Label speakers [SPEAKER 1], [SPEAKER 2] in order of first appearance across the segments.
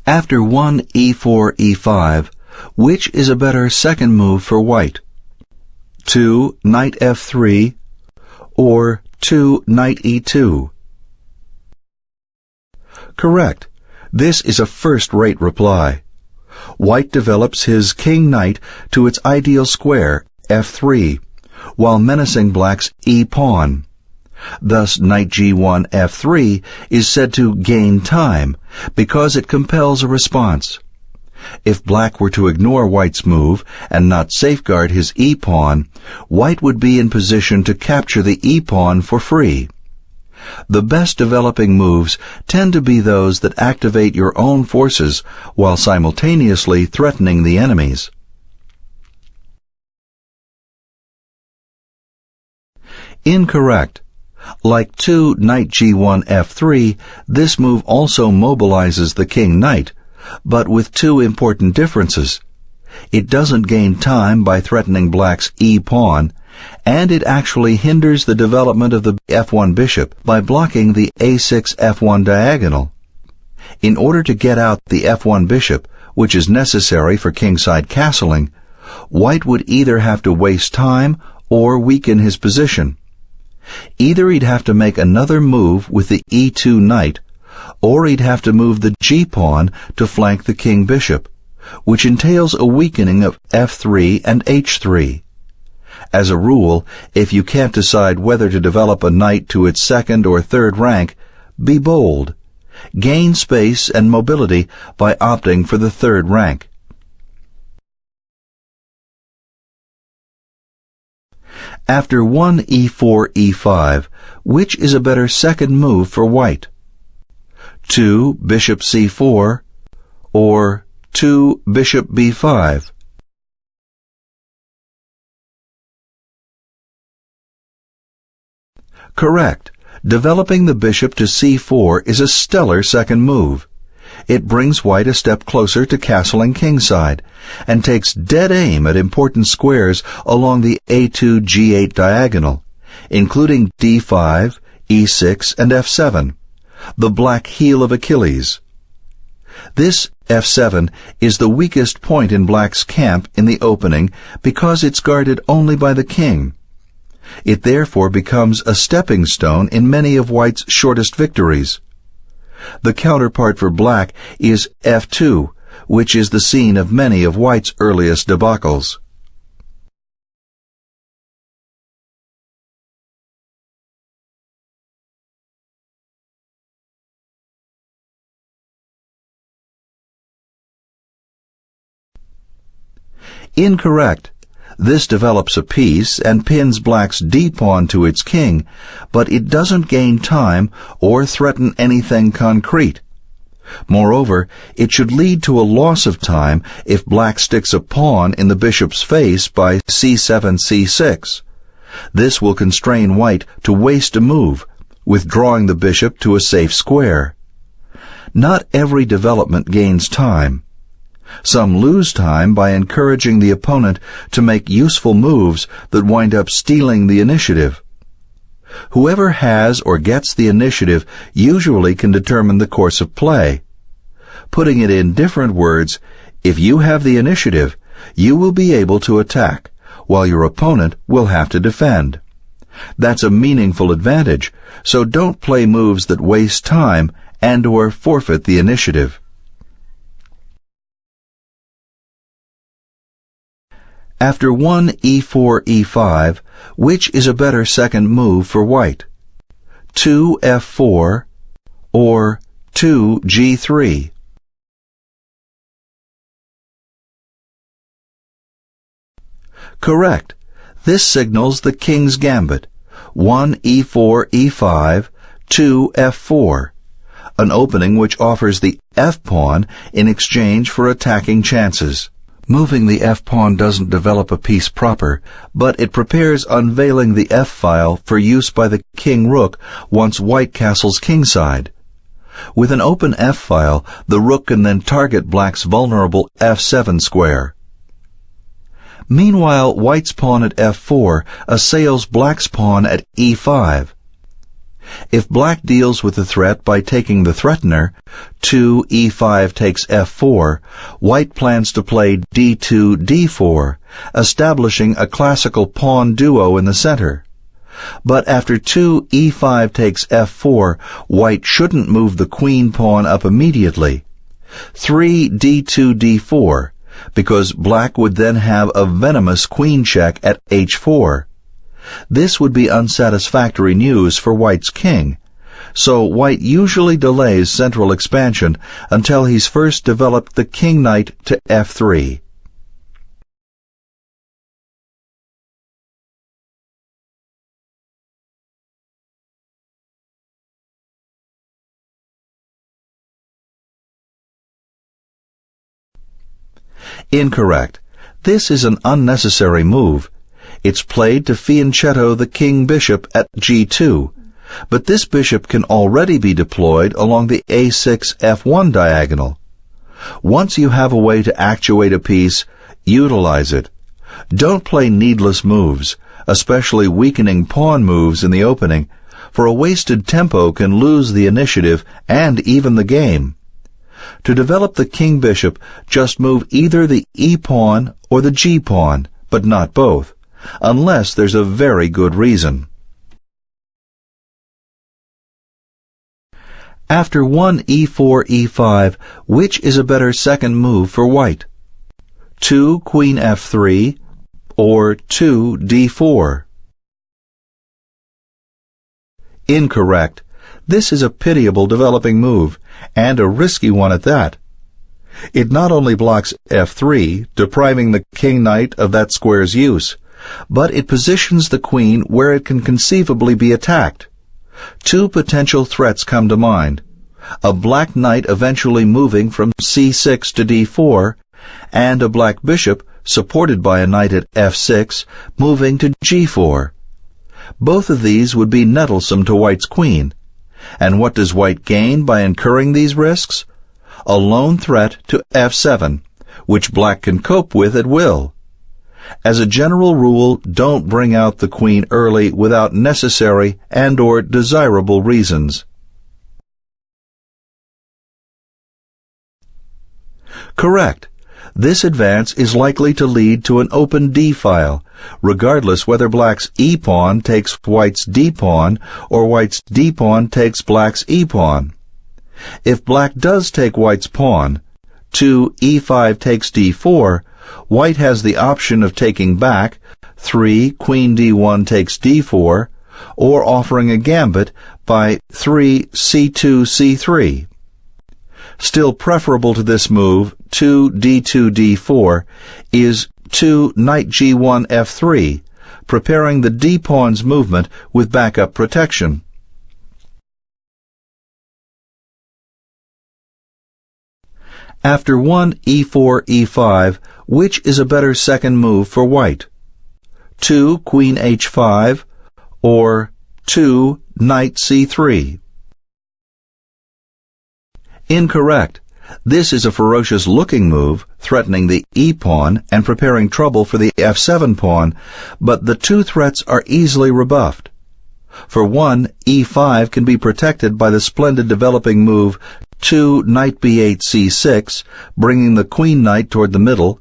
[SPEAKER 1] After 1 e4 e5, which is a better second move for white? 2 knight f3 or 2 knight e2? Correct. This is a first-rate reply. White develops his king-knight to its ideal square, f3, while menacing black's e-pawn. Thus, knight g1 f3 is said to gain time because it compels a response. If black were to ignore white's move and not safeguard his e-pawn, white would be in position to capture the e-pawn for free. The best developing moves tend to be those that activate your own forces while simultaneously threatening the enemy's. Incorrect. Like 2 knight g1 f3, this move also mobilizes the king-knight, but with two important differences. It doesn't gain time by threatening black's e-pawn, and it actually hinders the development of the f1 bishop by blocking the a6 f1 diagonal. In order to get out the f1 bishop, which is necessary for kingside castling, white would either have to waste time or weaken his position. Either he'd have to make another move with the e2 knight, or he'd have to move the g-pawn to flank the king-bishop, which entails a weakening of f3 and h3. As a rule, if you can't decide whether to develop a knight to its second or third rank, be bold. Gain space and mobility by opting for the third rank. After 1 e4 e5, which is a better second move for white? 2 bishop c4 or 2 bishop b5? Correct. Developing the bishop to c4 is a stellar second move. It brings white a step closer to castling kingside, and takes dead aim at important squares along the a2 g8 diagonal, including d5, e6, and f7, the black heel of Achilles. This f7 is the weakest point in black's camp in the opening because it's guarded only by the king. It therefore becomes a stepping stone in many of white's shortest victories. The counterpart for black is f2, which is the scene of many of white's earliest debacles. Incorrect. This develops a piece and pins black's d-pawn to its king, but it doesn't gain time or threaten anything concrete. Moreover, it should lead to a loss of time if black sticks a pawn in the bishop's face by c7 c6. This will constrain white to waste a move, withdrawing the bishop to a safe square. Not every development gains time. Some lose time by encouraging the opponent to make useful moves that wind up stealing the initiative. Whoever has or gets the initiative usually can determine the course of play. Putting it in different words, if you have the initiative, you will be able to attack, while your opponent will have to defend. That's a meaningful advantage, so don't play moves that waste time and/or forfeit the initiative. After 1 e4 e5, which is a better second move for white? 2 f4 or 2 g3? Correct. This signals the king's gambit. 1 e4 e5, 2 f4, an opening which offers the f-pawn in exchange for attacking chances. Moving the f-pawn doesn't develop a piece proper, but it prepares unveiling the f-file for use by the king-rook once white castles kingside. With an open f-file, the rook can then target black's vulnerable f7 square. Meanwhile, white's pawn at f4 assails black's pawn at e5. If black deals with the threat by taking the threatener, 2e5 takes f4, white plans to play d2, d4, establishing a classical pawn duo in the center. But after 2e5 takes f4, white shouldn't move the queen pawn up immediately. 3d2, d4, because black would then have a venomous queen check at h4. This would be unsatisfactory news for white's king, so white usually delays central expansion until he's first developed the king-knight to f3. Incorrect. This is an unnecessary move. It's played to fianchetto the king-bishop at g2, but this bishop can already be deployed along the a6 f1 diagonal. Once you have a way to actuate a piece, utilize it. Don't play needless moves, especially weakening pawn moves in the opening, for a wasted tempo can lose the initiative and even the game. To develop the king-bishop, just move either the e-pawn or the g-pawn, but not both, unless there's a very good reason. After 1 e4, e5, which is a better second move for white? 2 queen f3 or 2 d4? Incorrect. This is a pitiable developing move, and a risky one at that. It not only blocks f3, depriving the king-knight of that square's use, but it positions the queen where it can conceivably be attacked. Two potential threats come to mind: a black knight eventually moving from c6 to d4, and a black bishop, supported by a knight at f6, moving to g4. Both of these would be nettlesome to white's queen. And what does white gain by incurring these risks? A lone threat to f7, which black can cope with at will. As a general rule, don't bring out the queen early without necessary and/or desirable reasons. Correct. This advance is likely to lead to an open d-file, regardless whether black's e-pawn takes white's d-pawn or white's d-pawn takes black's e-pawn. If black does take white's pawn, 2 e5 takes d4, white has the option of taking back, 3 queen d1 takes d4, or offering a gambit by 3 c2 c3. Still preferable to this move, 2 d2 d4, is 2 knight g1 f3, preparing the d-pawn's movement with backup protection. After 1 e4 e5, which is a better second move for white? 2 queen h5 or 2 knight c3? Incorrect. This is a ferocious-looking move, threatening the e-pawn and preparing trouble for the f7 pawn, but the two threats are easily rebuffed. For one, e5 can be protected by the splendid developing move 2 knight b8 c6, bringing the queen knight toward the middle,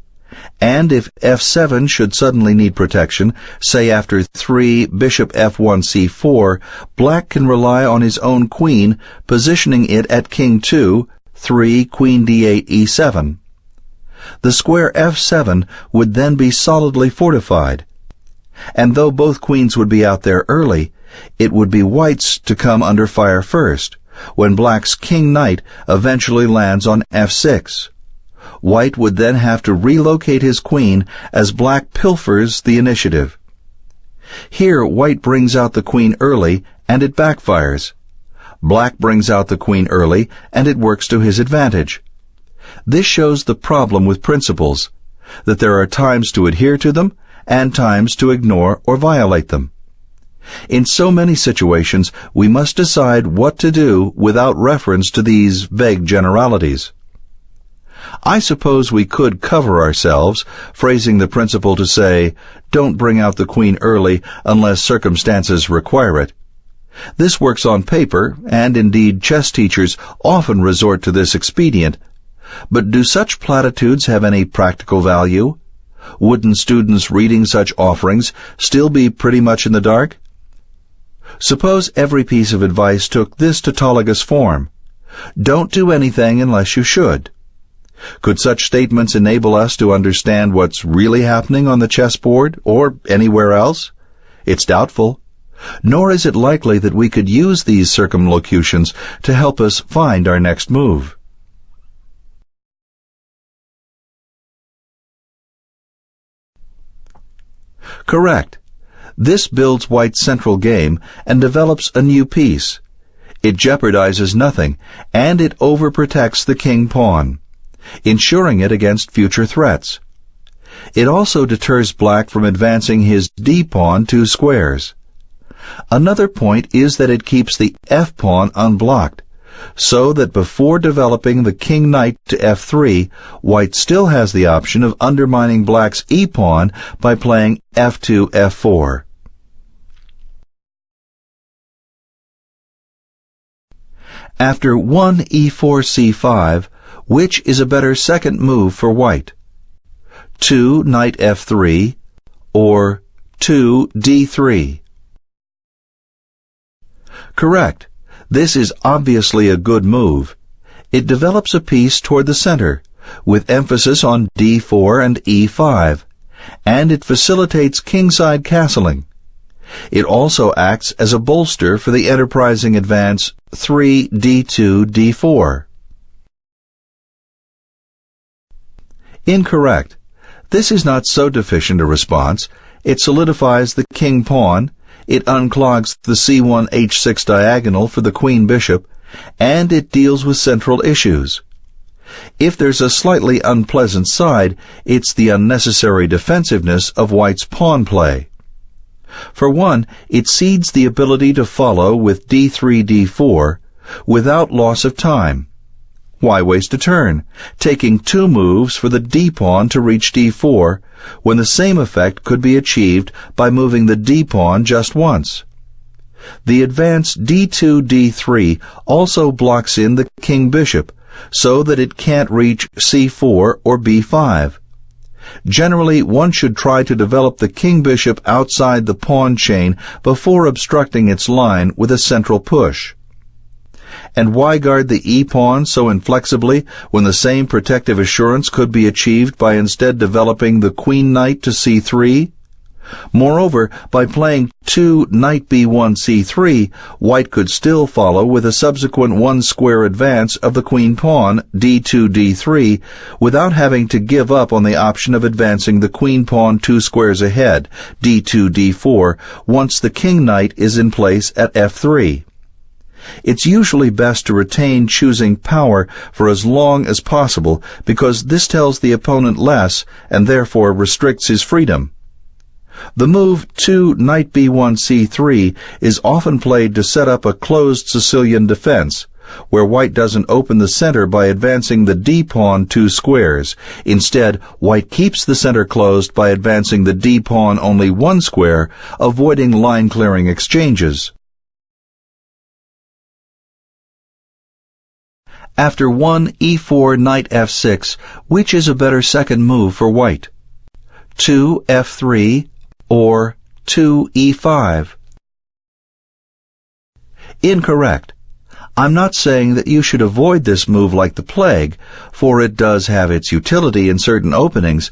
[SPEAKER 1] and if f7 should suddenly need protection, say after 3 bishop f1 c4, black can rely on his own queen, positioning it at king 2, 3 queen d8 e7. The square f7 would then be solidly fortified, and though both queens would be out there early, it would be white's to come under fire first, when black's king-knight eventually lands on f6. White would then have to relocate his queen as black pilfers the initiative. Here, white brings out the queen early, and it backfires. Black brings out the queen early, and it works to his advantage. This shows the problem with principles, that there are times to adhere to them and times to ignore or violate them. In so many situations, we must decide what to do without reference to these vague generalities. I suppose we could cover ourselves, phrasing the principle to say, don't bring out the queen early unless circumstances require it. This works on paper, and indeed chess teachers often resort to this expedient. But do such platitudes have any practical value? Wouldn't students reading such offerings still be pretty much in the dark? Suppose every piece of advice took this tautologous form: don't do anything unless you should. Could such statements enable us to understand what's really happening on the chessboard or anywhere else? It's doubtful. Nor is it likely that we could use these circumlocutions to help us find our next move. Correct. This builds White's central game and develops a new piece. It jeopardizes nothing, and it overprotects the king-pawn, ensuring it against future threats. It also deters Black from advancing his d-pawn 2 squares. Another point is that it keeps the f-pawn unblocked, so that before developing the king-knight to f3, White still has the option of undermining Black's e-pawn by playing f2, f4. After 1 e4 c5, which is a better second move for White? 2 knight f3 or 2 d3? Correct. This is obviously a good move. It develops a piece toward the center, with emphasis on d4 and e5, and it facilitates kingside castling. It also acts as a bolster for the enterprising advance 3 d2 d4. Incorrect. This is not so deficient a response. It solidifies the king-pawn, it unclogs the c1 h6 diagonal for the queen-bishop, and it deals with central issues. If there's a slightly unpleasant side, it's the unnecessary defensiveness of White's pawn play. For one, it cedes the ability to follow with d3, d4 without loss of time. Why waste a turn, taking 2 moves for the d-pawn to reach d4, when the same effect could be achieved by moving the d-pawn just once? The advance d2, d3 also blocks in the king-bishop, so that it can't reach c4 or b5. Generally, one should try to develop the king-bishop outside the pawn chain before obstructing its line with a central push. And why guard the e-pawn so inflexibly when the same protective assurance could be achieved by instead developing the queen-knight to c3? Moreover, by playing 2 knight b1 c3, White could still follow with a subsequent 1-square advance of the queen-pawn d2 d3 without having to give up on the option of advancing the queen-pawn 2 squares ahead, d2 d4, once the king-knight is in place at f3. It's usually best to retain choosing power for as long as possible because this tells the opponent less and therefore restricts his freedom. The move 2 knight b1 c3 is often played to set up a closed Sicilian defense, where White doesn't open the center by advancing the d-pawn 2 squares. Instead, White keeps the center closed by advancing the d-pawn only 1 square, avoiding line-clearing exchanges. After 1 e4 knight f6, which is a better second move for White? 2 f3 or 2 e5? Incorrect. I'm not saying that you should avoid this move like the plague, for it does have its utility in certain openings,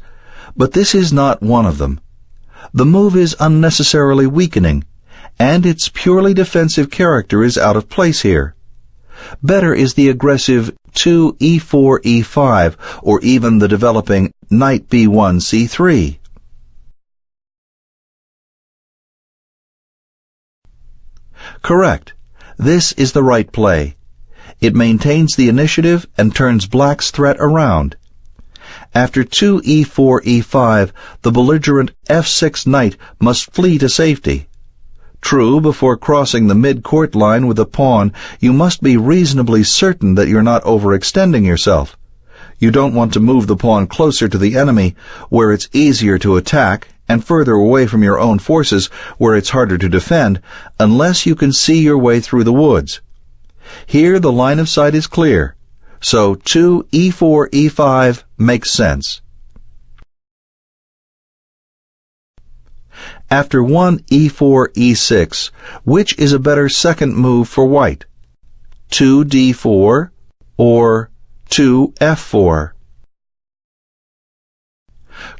[SPEAKER 1] but this is not one of them. The move is unnecessarily weakening, and its purely defensive character is out of place here. Better is the aggressive 2 e4 e5, or even the developing knight b1 c3. Correct. This is the right play. It maintains the initiative and turns Black's threat around. After 2 e4 e5, the belligerent f6 knight must flee to safety. True, before crossing the mid-court line with a pawn, you must be reasonably certain that you're not overextending yourself. You don't want to move the pawn closer to the enemy, where it's easier to attack and further away from your own forces where it's harder to defend, unless you can see your way through the woods. Here the line of sight is clear, so 2 e4 e5 makes sense. After 1 e4 e6, which is a better second move for white? 2 d4 or 2 f4?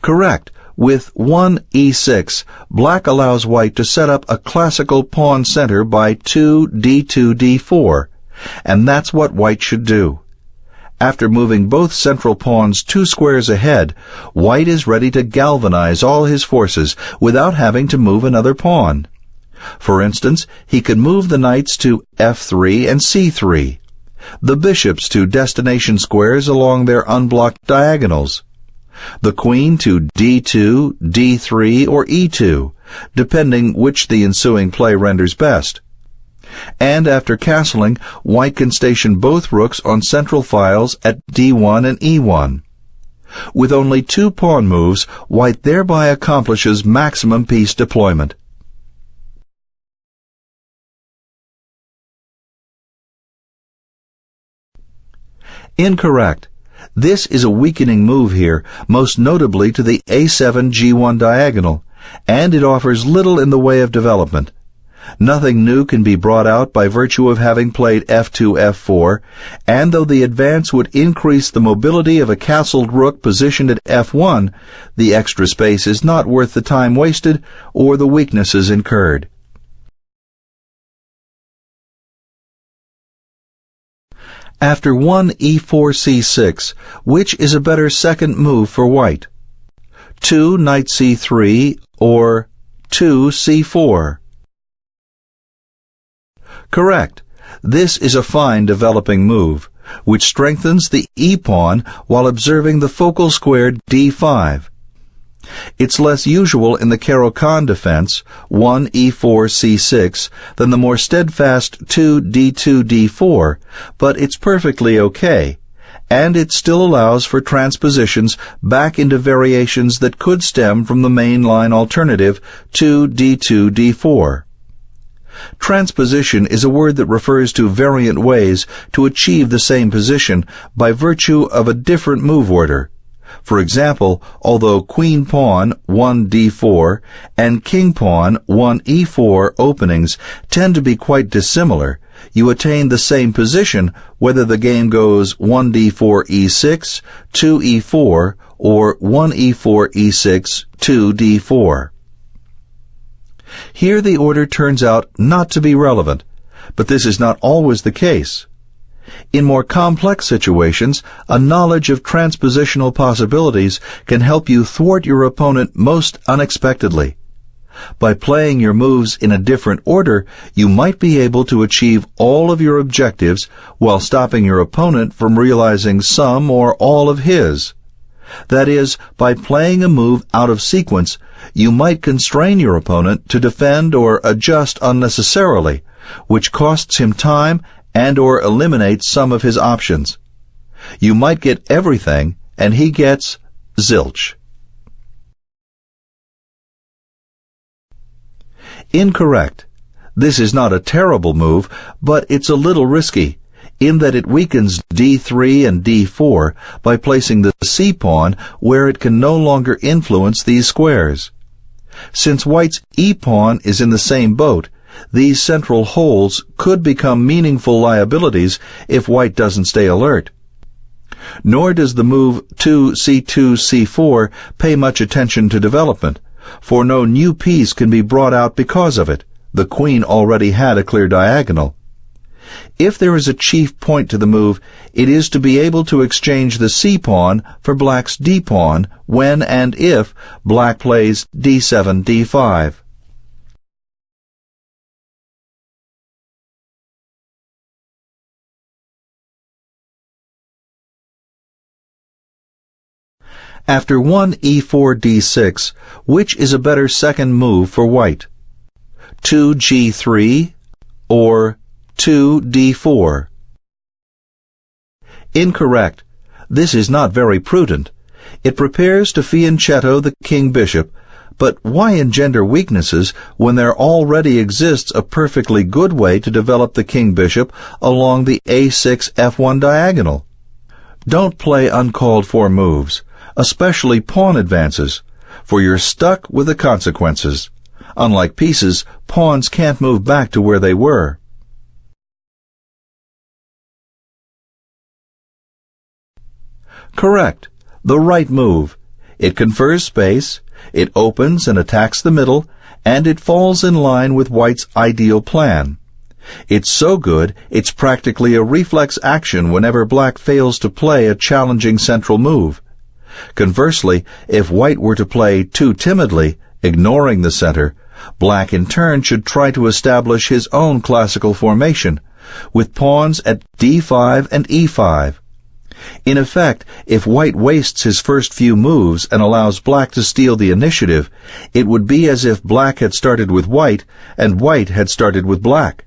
[SPEAKER 1] Correct. With 1 e6, black allows white to set up a classical pawn center by 2 d2 d4, and that's what white should do. After moving both central pawns 2 squares ahead, white is ready to galvanize all his forces without having to move another pawn. For instance, he could move the knights to f3 and c3, the bishops to destination squares along their unblocked diagonals, the queen to d2, d3, or e2, depending which the ensuing play renders best. And after castling, white can station both rooks on central files at d1 and e1. With only 2 pawn moves, white thereby accomplishes maximum piece deployment. Incorrect. This is a weakening move here, most notably to the a7 g1 diagonal, and it offers little in the way of development. Nothing new can be brought out by virtue of having played f2, f4, and though the advance would increase the mobility of a castled rook positioned at f1, the extra space is not worth the time wasted or the weaknesses incurred. After 1 e4 c6, which is a better second move for white? 2 knight c3 or 2 c4? Correct. This is a fine developing move, which strengthens the e-pawn while observing the focal square d5. It's less usual in the Caro-Kann defense, 1 e4 c6, than the more steadfast 2 d2 d4, but it's perfectly okay, and it still allows for transpositions back into variations that could stem from the mainline alternative 2 d2 d4. Transposition is a word that refers to variant ways to achieve the same position by virtue of a different move order. For example, although queen pawn 1 d4 and king pawn 1 e4 openings tend to be quite dissimilar, you attain the same position whether the game goes 1 d4 e6, 2 e4, or 1 e4 e6, 2 d4. Here the order turns out not to be relevant, but this is not always the case. In more complex situations, a knowledge of transpositional possibilities can help you thwart your opponent most unexpectedly. By playing your moves in a different order, you might be able to achieve all of your objectives while stopping your opponent from realizing some or all of his. That is, by playing a move out of sequence, you might constrain your opponent to defend or adjust unnecessarily, which costs him time and or eliminates some of his options. You might get everything, and he gets zilch. Incorrect. This is not a terrible move, but it's a little risky, in that it weakens d3 and d4 by placing the c-pawn where it can no longer influence these squares. Since white's e-pawn is in the same boat, these central holes could become meaningful liabilities if white doesn't stay alert. Nor does the move 2 c2 c4 pay much attention to development, for no new piece can be brought out because of it. The queen already had a clear diagonal. If there is a chief point to the move, it is to be able to exchange the c-pawn for black's d-pawn when and if black plays d7 d5. After 1 e4 d6, which is a better second move for white? 2 g3 or 2 d4? Incorrect. This is not very prudent. It prepares to fianchetto the king bishop, But why engender weaknesses when there already exists a perfectly good way to develop the king-bishop along the a6 f1 diagonal? Don't play uncalled for moves, especially pawn advances, for you're stuck with the consequences. Unlike pieces, pawns can't move back to where they were. Correct. The right move. It confers space, it opens and attacks the middle, and it falls in line with White's ideal plan. It's so good, it's practically a reflex action whenever Black fails to play a challenging central move. Conversely, if White were to play too timidly, ignoring the center, Black in turn should try to establish his own classical formation, with pawns at d5 and e5. In effect, if White wastes his first few moves and allows Black to steal the initiative, it would be as if Black had started with White and White had started with Black.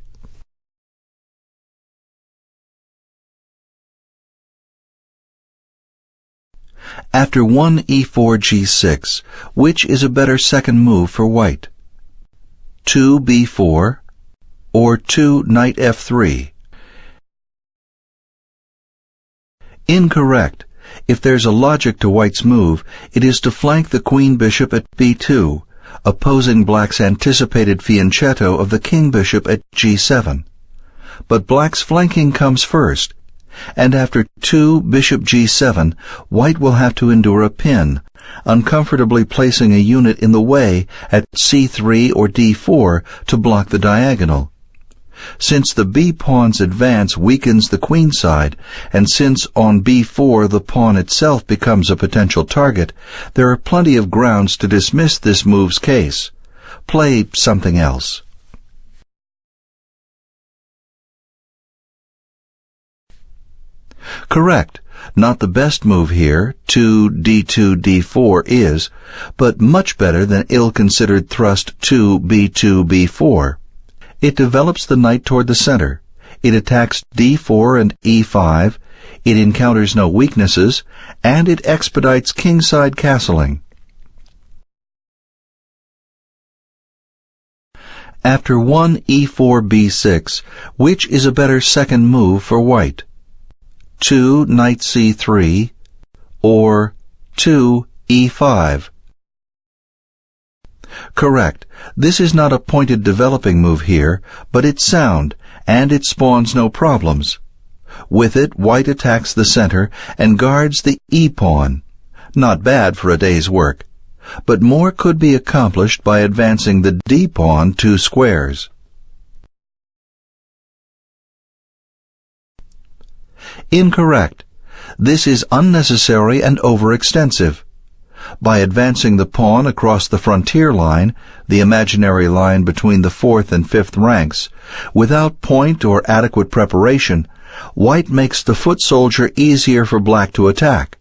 [SPEAKER 1] After 1 e4 g6, which is a better second move for White? 2 b4 or 2 knight f3? Incorrect. If there's a logic to White's move, it is to flank the queen-bishop at b2, opposing Black's anticipated fianchetto of the king-bishop at g7. But Black's flanking comes first, and after 2 bishop g7, White will have to endure a pin, uncomfortably placing a unit in the way at c3 or d4 to block the diagonal. Since the b-pawn's advance weakens the queen side, and since on b4 the pawn itself becomes a potential target, there are plenty of grounds to dismiss this move's case. Play something else. Correct. Not the best move here, 2 d2 d4 is, but much better than ill-considered thrust 2 b2 b4. It develops the knight toward the center. It attacks d4 and e5. It encounters no weaknesses, and it expedites kingside castling. After 1 e4 b6, which is a better second move for White? 2 knight c3 or 2 e5? Correct. This is not a pointed developing move here, but it's sound, and it spawns no problems. With it, White attacks the center and guards the e-pawn. Not bad for a day's work. But more could be accomplished by advancing the d-pawn 2 squares. Incorrect. This is unnecessary and overextensive. By advancing the pawn across the frontier line, the imaginary line between the 4th and 5th ranks, without point or adequate preparation, White makes the foot soldier easier for Black to attack.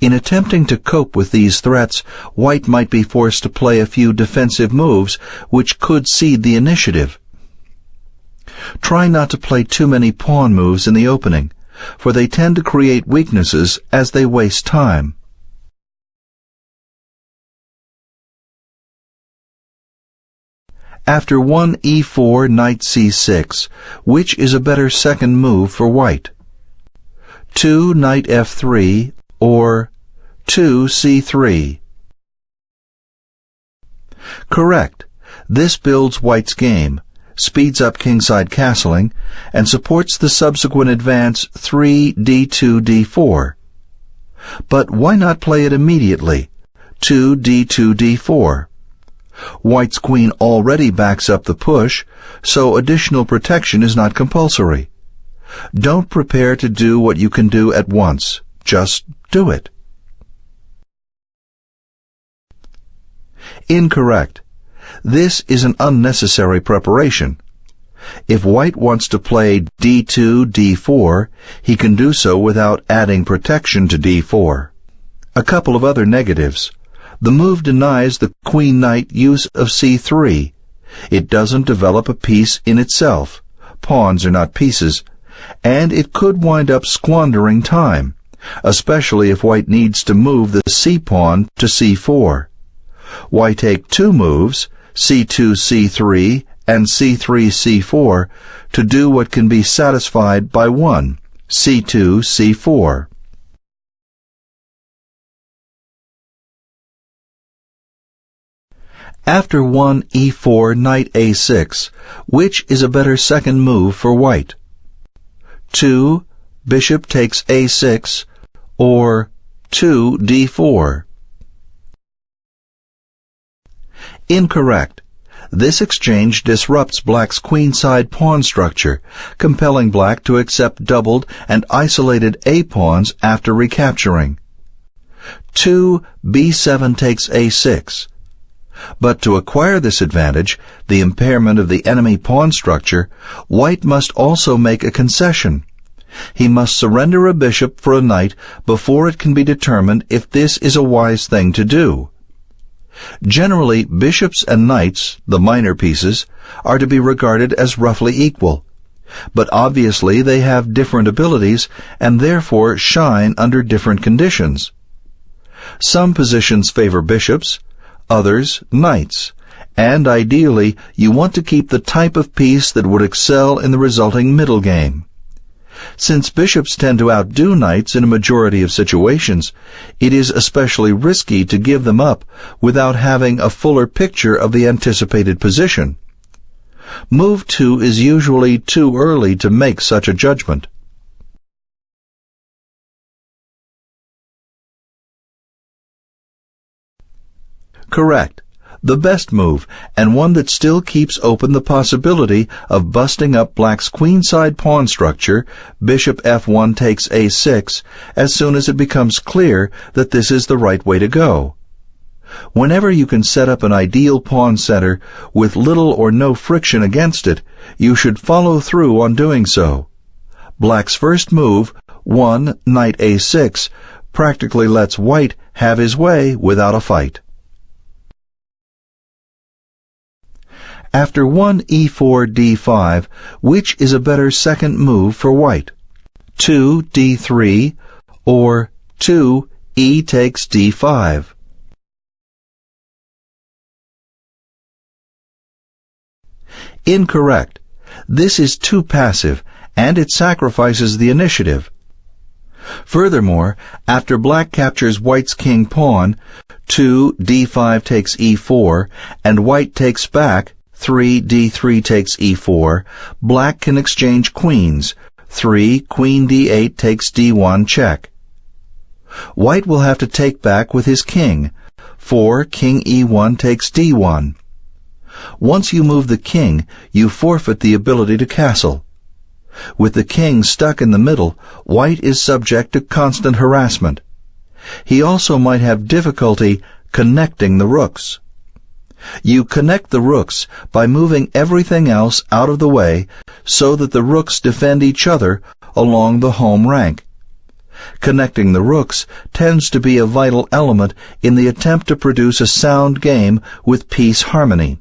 [SPEAKER 1] In attempting to cope with these threats, White might be forced to play a few defensive moves which could cede the initiative. Try not to play too many pawn moves in the opening, for they tend to create weaknesses as they waste time. After 1 e4 knight c6, which is a better second move for White? 2 knight f3 or 2 c3? Correct. This builds White's game, speeds up kingside castling, and supports the subsequent advance 3 d2 d4. But why not play it immediately? 2 d2 d4. White's queen already backs up the push, so additional protection is not compulsory. Don't prepare to do what you can do at once. Just do it. Incorrect. This is an unnecessary preparation. If White wants to play d2, d4, he can do so without adding protection to d4. A couple of other negatives. The move denies the queen-knight use of c3. It doesn't develop a piece in itself. Pawns are not pieces. And it could wind up squandering time, especially if White needs to move the c-pawn to c4. Why take two moves, c2, c3, and c3, c4, to do what can be satisfied by one, c2, c4. After one e4, knight a6, which is a better second move for white? 2, bishop takes a6, or 2 d4. Incorrect. This exchange disrupts black's queenside pawn structure, compelling black to accept doubled and isolated a-pawns after recapturing. 2 b7 takes a6. But to acquire this advantage, the impairment of the enemy pawn structure, white must also make a concession. He must surrender a bishop for a knight before it can be determined if this is a wise thing to do. Generally, bishops and knights, the minor pieces, are to be regarded as roughly equal, but obviously they have different abilities and therefore shine under different conditions. Some positions favor bishops, others knights, and ideally you want to keep the type of piece that would excel in the resulting middle game. Since bishops tend to outdo knights in a majority of situations, it is especially risky to give them up without having a fuller picture of the anticipated position. Move 2 is usually too early to make such a judgment. Correct. The best move, and one that still keeps open the possibility of busting up black's queenside pawn structure, bishop f1 takes a6, as soon as it becomes clear that this is the right way to go. Whenever you can set up an ideal pawn center with little or no friction against it, you should follow through on doing so. Black's first move, 1 knight a6, practically lets white have his way without a fight. After 1 e4 d5, which is a better second move for white? 2 d3 or 2 e takes d5? Incorrect. This is too passive, and it sacrifices the initiative. Furthermore, after black captures white's king pawn, 2 d5 takes e4, and white takes back, 3 d3 takes e4, black can exchange queens, 3 queen d8 takes d1 check. White will have to take back with his king, 4 king e1 takes d1. Once you move the king, you forfeit the ability to castle. With the king stuck in the middle, white is subject to constant harassment. He also might have difficulty connecting the rooks. You connect the rooks by moving everything else out of the way so that the rooks defend each other along the home rank. Connecting the rooks tends to be a vital element in the attempt to produce a sound game with piece harmony.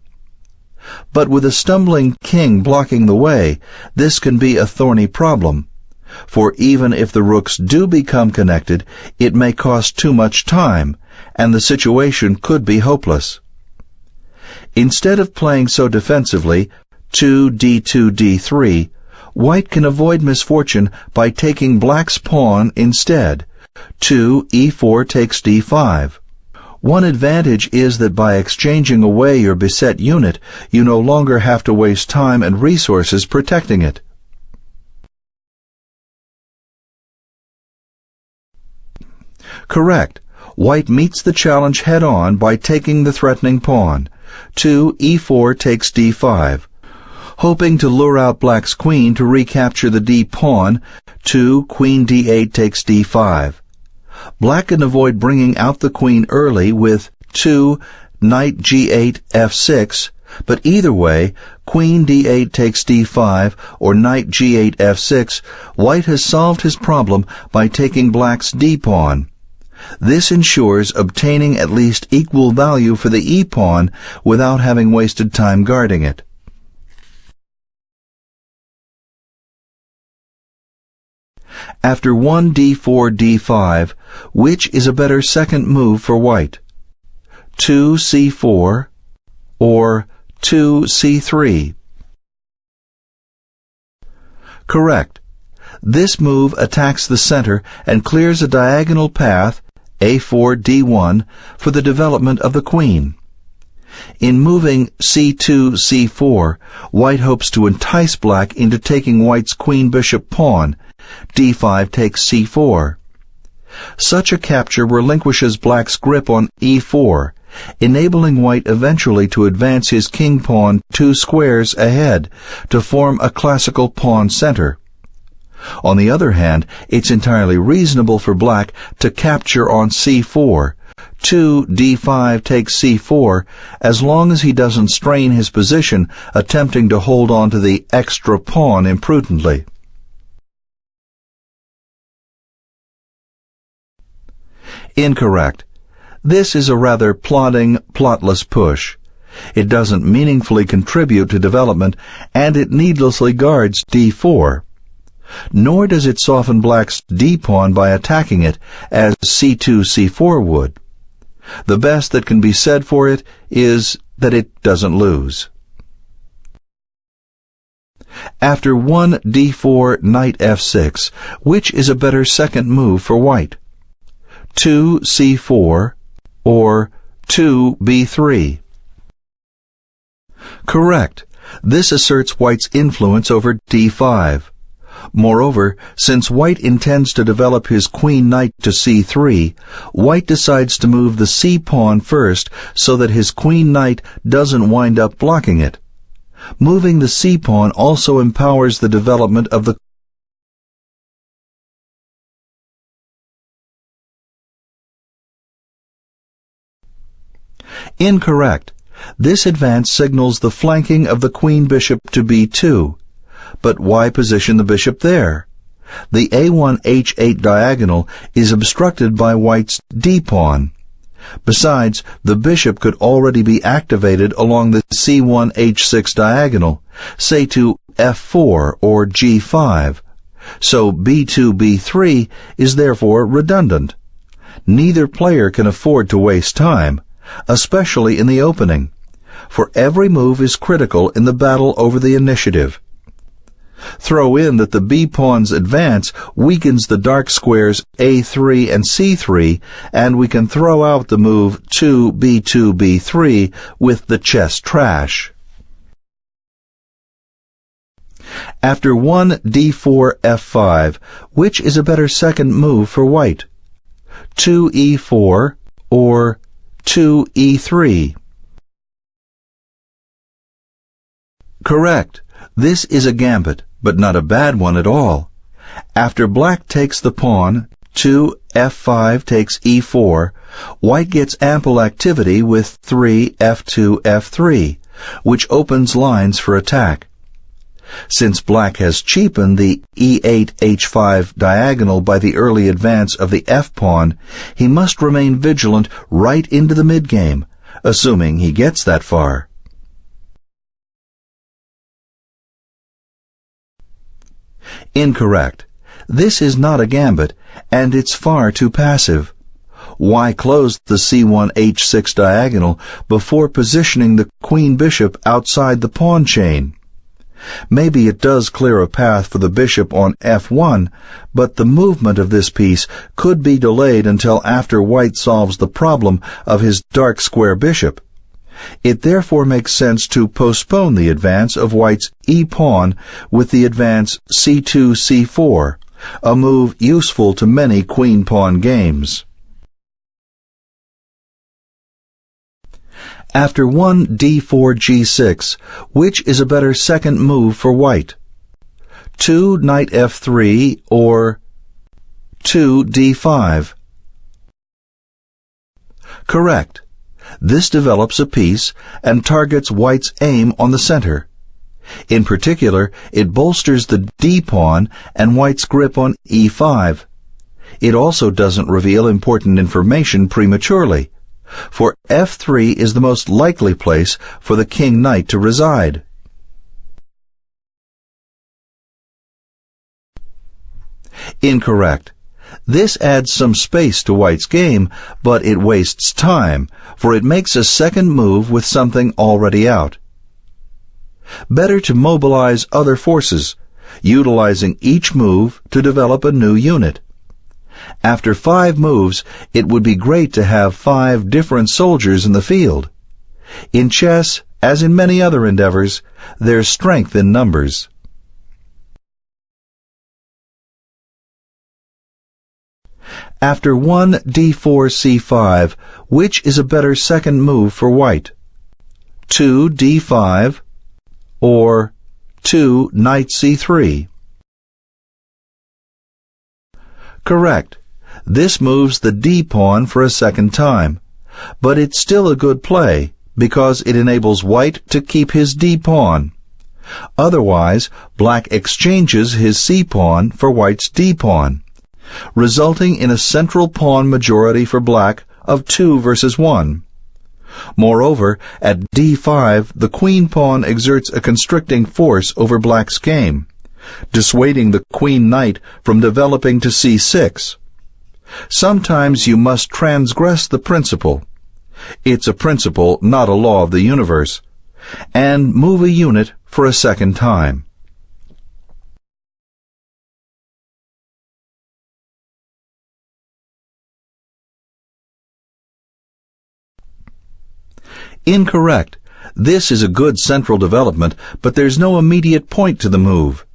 [SPEAKER 1] But with a stumbling king blocking the way, this can be a thorny problem, for even if the rooks do become connected, it may cost too much time, and the situation could be hopeless. Instead of playing so defensively, 2 d2 d3, white can avoid misfortune by taking black's pawn instead. 2 e4 takes d5. One advantage is that by exchanging away your beset unit, you no longer have to waste time and resources protecting it. Correct. White meets the challenge head-on by taking the threatening pawn. 2 e4 takes d5. Hoping to lure out black's queen to recapture the d-pawn, 2 queen d8 takes d5. Black can avoid bringing out the queen early with 2 knight g8 f6, but either way, queen d8 takes d5 or knight g8 f6, white has solved his problem by taking black's d-pawn. This ensures obtaining at least equal value for the e-pawn without having wasted time guarding it. After 1 d4 d5, which is a better second move for white? 2c4 or 2c3. Correct. This move attacks the center and clears a diagonal path, a4, d1, for the development of the queen. In moving c2, c4, white hopes to entice black into taking white's queen-bishop pawn. d5 takes c4. Such a capture relinquishes black's grip on e4, enabling white eventually to advance his king-pawn 2 squares ahead to form a classical pawn center. On the other hand, it's entirely reasonable for black to capture on c4, 2d5 takes c4, as long as he doesn't strain his position attempting to hold on to the extra pawn imprudently. Incorrect. This is a rather plodding, plotless push. It doesn't meaningfully contribute to development, and it needlessly guards d4. Nor does it soften black's d-pawn by attacking it, as c2, c4 would. The best that can be said for it is that it doesn't lose. After 1 d4, knight f6, which is a better second move for white? 2 c4 or 2 b3? Correct. This asserts white's influence over d5. Moreover, since white intends to develop his queen-knight to c3, white decides to move the c-pawn first so that his queen-knight doesn't wind up blocking it. Moving the c-pawn also empowers the development of the Incorrect. This advance signals the flanking of the queen-bishop to b2. But why position the bishop there? The a1 h8 diagonal is obstructed by white's d-pawn. Besides, the bishop could already be activated along the c1 h6 diagonal, say to f4 or g5. So b2 b3 is therefore redundant. Neither player can afford to waste time, especially in the opening, for every move is critical in the battle over the initiative. Throw in that the b-pawn's advance weakens the dark squares a3 and c3, and we can throw out the move 2 b2 b3 with the chess trash. After 1 d4 f5, which is a better second move for white? 2 e4 or 2 e3? Correct. This is a gambit, but not a bad one at all. After black takes the pawn, 2 f5 takes e4, white gets ample activity with 3 f2 f3, which opens lines for attack. Since black has cheapened the e8 h5 diagonal by the early advance of the f-pawn, he must remain vigilant right into the mid-game, assuming he gets that far. Incorrect. This is not a gambit, and it's far too passive. Why close the c1 h6 diagonal before positioning the queen-bishop outside the pawn chain? Maybe it does clear a path for the bishop on f1, but the movement of this piece could be delayed until after white solves the problem of his dark square bishop. It therefore makes sense to postpone the advance of white's e-pawn with the advance c2 c4, a move useful to many queen-pawn games. After 1 d4 g6, which is a better second move for white? 2 knight f3 or 2 d5? Correct. This develops a piece and targets white's aim on the center. In particular, it bolsters the d-pawn and white's grip on e5. It also doesn't reveal important information prematurely, for f3 is the most likely place for the king-knight to reside. Incorrect. This adds some space to white's game, but it wastes time, for it makes a second move with something already out. Better to mobilize other forces, utilizing each move to develop a new unit. After 5 moves, it would be great to have 5 different soldiers in the field. In chess, as in many other endeavors, there's strength in numbers. After 1 d4 c5, which is a better second move for white? 2 d5 or 2 knight c3? Correct. This moves the d-pawn for a second time, but it's still a good play because it enables white to keep his d-pawn. Otherwise, black exchanges his c-pawn for white's d-pawn, resulting in a central pawn majority for black of 2 versus 1. Moreover, at d5, the queen pawn exerts a constricting force over black's game, dissuading the queen knight from developing to c6. Sometimes you must transgress the principle. It's a principle, not a law of the universe, and move a unit for a second time. Incorrect. This is a good central development, but there's no immediate point to the move.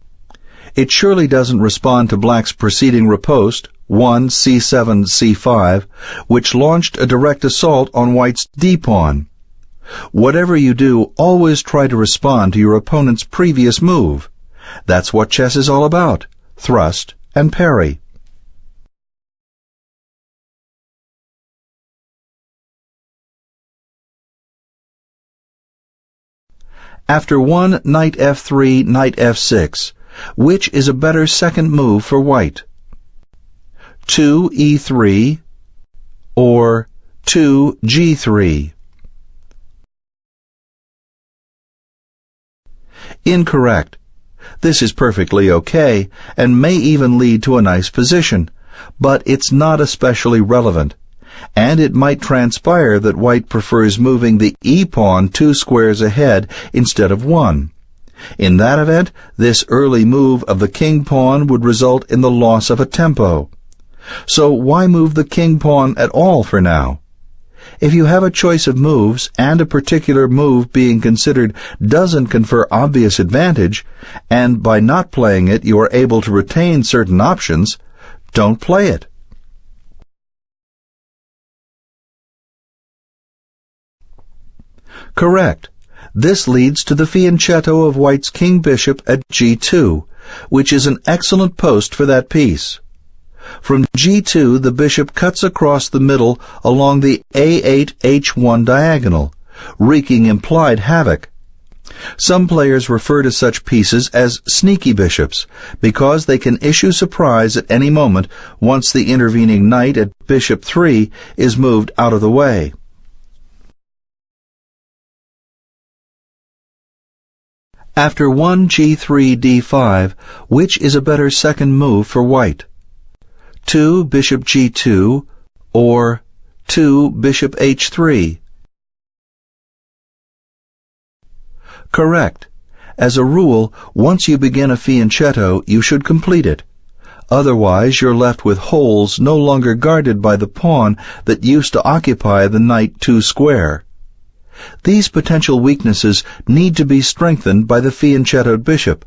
[SPEAKER 1] It surely doesn't respond to black's preceding riposte, 1 c7 c5, which launched a direct assault on white's d-pawn. Whatever you do, always try to respond to your opponent's previous move. That's what chess is all about, thrust and parry. After 1 knight f3, knight f6, which is a better second move for white? 2 e3 or 2 g3? Incorrect. This is perfectly okay and may even lead to a nice position, but it's not especially relevant, and it might transpire that white prefers moving the e-pawn 2 squares ahead instead of 1. In that event, this early move of the king pawn would result in the loss of a tempo. So why move the king pawn at all for now? If you have a choice of moves and a particular move being considered doesn't confer obvious advantage, and by not playing it you are able to retain certain options, don't play it. Correct. This leads to the fianchetto of white's king-bishop at g2, which is an excellent post for that piece. From g2, the bishop cuts across the middle along the a8 h1 diagonal, wreaking implied havoc. Some players refer to such pieces as sneaky bishops, because they can issue surprise at any moment once the intervening knight at bishop 3 is moved out of the way. After 1 g3 d5, which is a better second move for white? 2 bishop g2 or 2 bishop h3? Correct. As a rule, once you begin a fianchetto, you should complete it. Otherwise, you're left with holes no longer guarded by the pawn that used to occupy the knight 2 square. These potential weaknesses need to be strengthened by the fianchettoed bishop.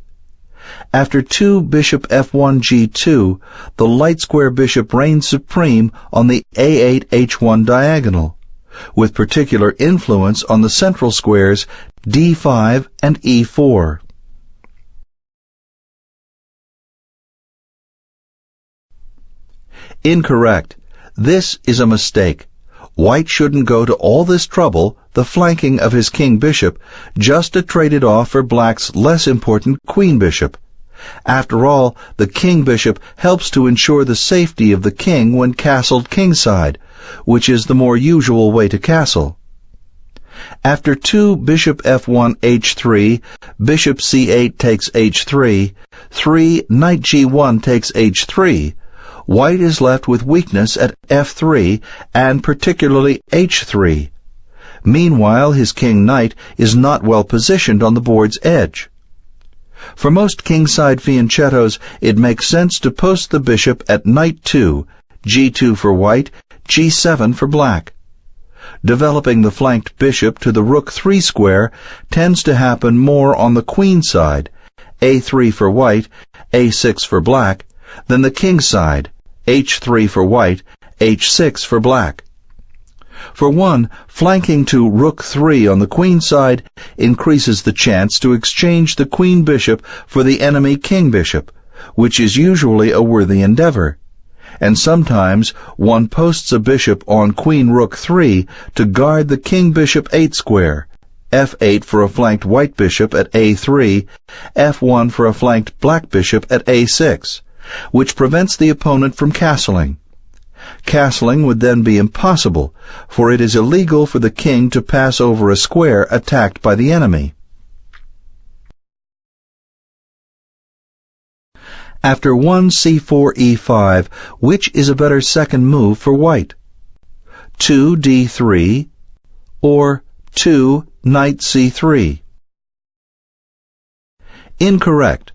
[SPEAKER 1] After 2 bishop f1 g2, the light square bishop reigns supreme on the a8 h1 diagonal, with particular influence on the central squares d5 and e4. Incorrect. This is a mistake. White shouldn't go to all this trouble, the flanking of his king-bishop, just to trade it off for black's less important queen-bishop. After all, the king-bishop helps to ensure the safety of the king when castled kingside, which is the more usual way to castle. After 2 bishop f1 h3, bishop c8 takes h3, 3 knight g1 takes h3, White is left with weakness at f3 and particularly h3. Meanwhile, his king-knight is not well positioned on the board's edge. For most kingside fianchettos, it makes sense to post the bishop at knight 2, g2 for white, g7 for black. Developing the flanked bishop to the rook 3 square tends to happen more on the queen side, a3 for white, a6 for black, than the king side, h3 for white, h6 for black. For one, flanking to rook 3 on the queen side increases the chance to exchange the queen bishop for the enemy king bishop, which is usually a worthy endeavor. And sometimes one posts a bishop on queen rook 3 to guard the king bishop 8 square, f8 for a flanked white bishop at a3, f1 for a flanked black bishop at a6, which prevents the opponent from castling. Castling would then be impossible, for it is illegal for the king to pass over a square attacked by the enemy. After 1 c4 e5, which is a better second move for white? 2 d3 or 2 knight c3? Incorrect.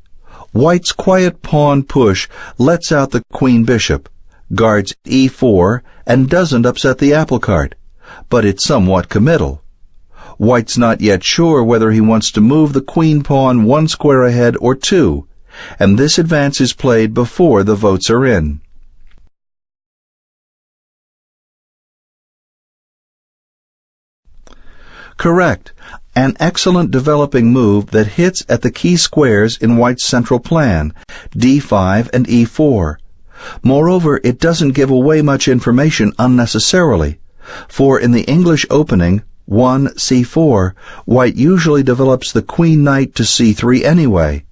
[SPEAKER 1] White's quiet pawn push lets out the queen bishop, guards e4, and doesn't upset the apple cart, but it's somewhat committal. White's not yet sure whether he wants to move the queen pawn 1 square ahead or 2, and this advance is played before the votes are in. Correct. An excellent developing move that hits at the key squares in White's central plan, d5 and e4. Moreover, it doesn't give away much information unnecessarily, for in the English opening, 1 c4, White usually develops the queen-knight to c3 anyway.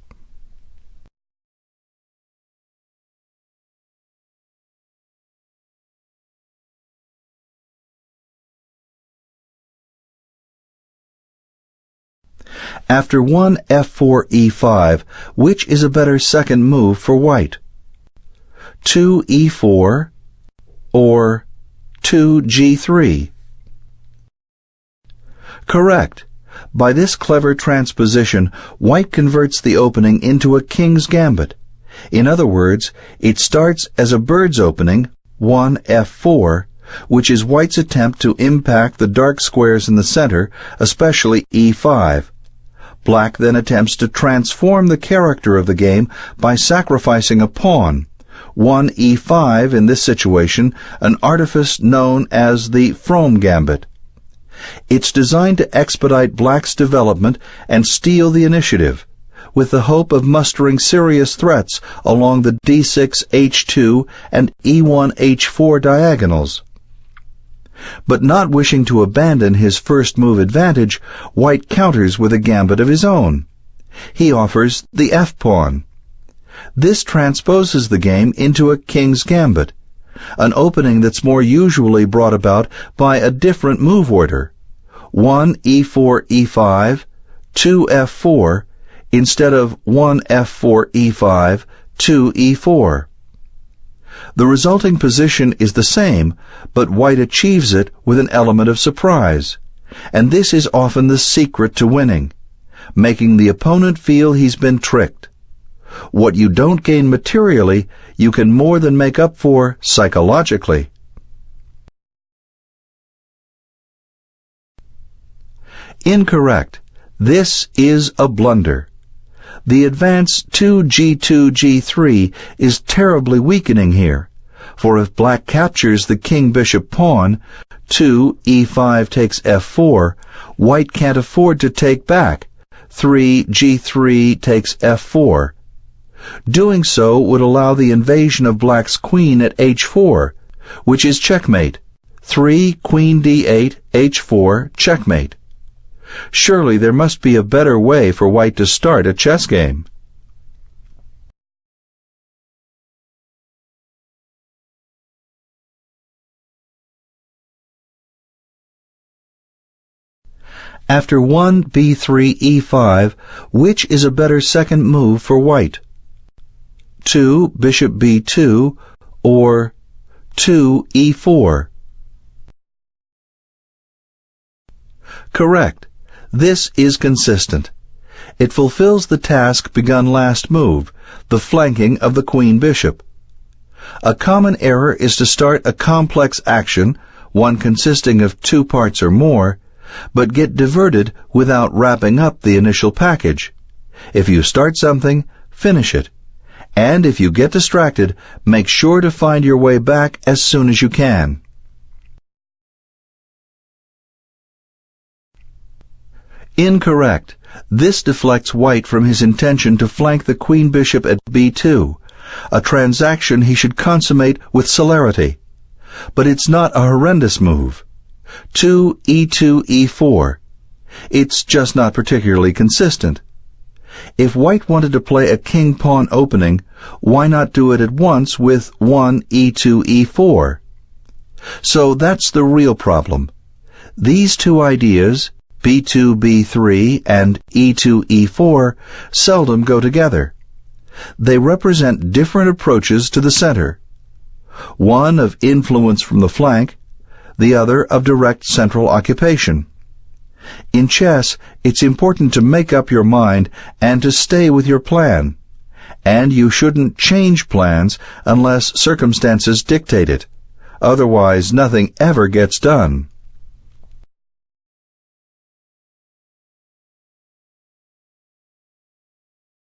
[SPEAKER 1] After 1 f4 e5, which is a better second move for white? 2 e4 or 2 g3? Correct. By this clever transposition, white converts the opening into a king's gambit. In other words, it starts as a bird's opening, 1 f4, which is white's attempt to impact the dark squares in the center, especially e5. Black then attempts to transform the character of the game by sacrificing a pawn. 1 e5 in this situation, an artifice known as the Frome gambit. It's designed to expedite black's development and steal the initiative, with the hope of mustering serious threats along the d6 h2 and e1 h4 diagonals. But not wishing to abandon his first move advantage, white counters with a gambit of his own. He offers the f-pawn. This transposes the game into a king's gambit, an opening that's more usually brought about by a different move order, 1 e4 e5, 2 f4, instead of 1 f4 e5, 2 e4. The resulting position is the same, but white achieves it with an element of surprise, and this is often the secret to winning, making the opponent feel he's been tricked. What you don't gain materially, you can more than make up for psychologically. Incorrect. This is a blunder. The advance 2 g2 g3 is terribly weakening here, for if black captures the king-bishop pawn, 2 e5 takes f4, white can't afford to take back, 3 g3 takes f4. Doing so would allow the invasion of black's queen at h4, which is checkmate, 3 queen d8 h4 checkmate. Surely there must be a better way for white to start a chess game. After 1 b3 e5, which is a better second move for white? 2 bishop b2 or 2e4. Correct. This is consistent. It fulfills the task begun last move, the flanking of the queen bishop. A common error is to start a complex action, one consisting of two parts or more, but get diverted without wrapping up the initial package. If you start something, finish it. And if you get distracted, make sure to find your way back as soon as you can. Incorrect. This deflects white from his intention to flank the queen bishop at b2, a transaction he should consummate with celerity. But it's not a horrendous move. 2e2 e4. It's just not particularly consistent. If white wanted to play a king-pawn opening, why not do it at once with 1e2 e4? So that's the real problem. These two ideas, b2 b3 and e2 e4, seldom go together. They represent different approaches to the center. One of influence from the flank, the other of direct central occupation. In chess, it's important to make up your mind and to stay with your plan. And you shouldn't change plans unless circumstances dictate it. Otherwise, nothing ever gets done.